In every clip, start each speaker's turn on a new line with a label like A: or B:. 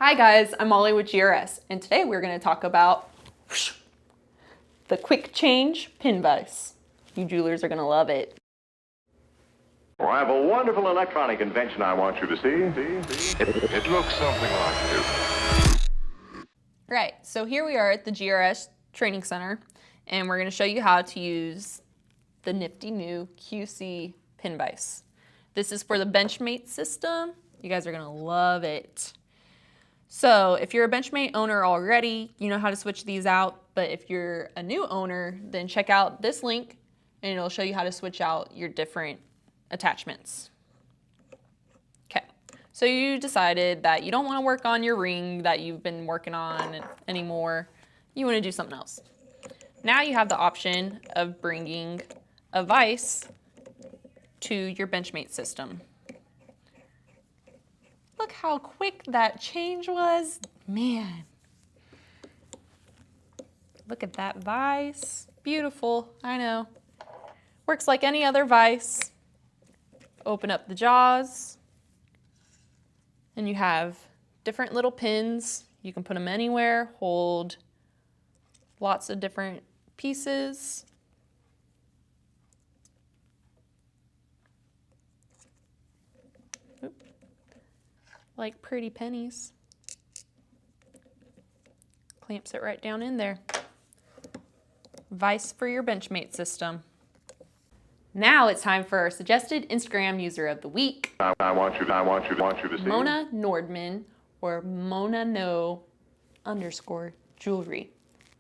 A: Hi guys, I'm Molly with GRS, and today we're going to talk about the quick change pin vise. You jewelers are going to love it.
B: Well, I have a wonderful electronic invention I want you to see. It looks something like this.
A: Right, so here we are at the GRS Training Center, and we're going to show you how to use the nifty new QC Pin Vise. This is for the BenchMate system. You guys are going to love it. So if you're a BenchMate owner already, you know how to switch these out. But if you're a new owner, then check out this link and it'll show you how to switch out your different attachments. Okay, so you decided that you don't want to work on your ring that you've been working on anymore. You want to do something else. Now you have the option of bringing a vise to your BenchMate system. Look how quick that change was. Man. Look at that vise. Beautiful, I know. Works like any other vise. Open up the jaws. And you have different little pins. You can put them anywhere, hold lots of different pieces. Like pretty pennies. Clamps it right down in there. Vise for your BenchMate system. Now it's time for our suggested Instagram user of the week.
B: I want you to see.
A: Mona Nordman, or Mona_No_jewelry.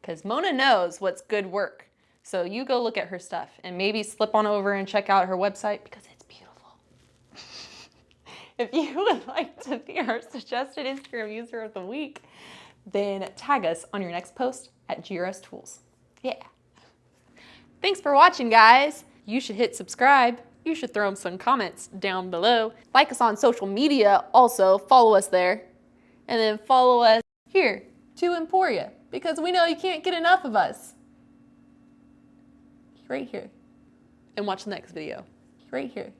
A: Because Mona knows what's good work. So you go look at her stuff and maybe slip on over and check out her website because it's beautiful. If you would like to be our suggested Instagram user of the week, then tag us on your next post at GRS Tools. Yeah. Thanks for watching, guys. You should hit subscribe. You should throw some comments down below. Like us on social media also. Follow us there. And then follow us here to Emporia because we know you can't get enough of us. Right here. And watch the next video. Right here.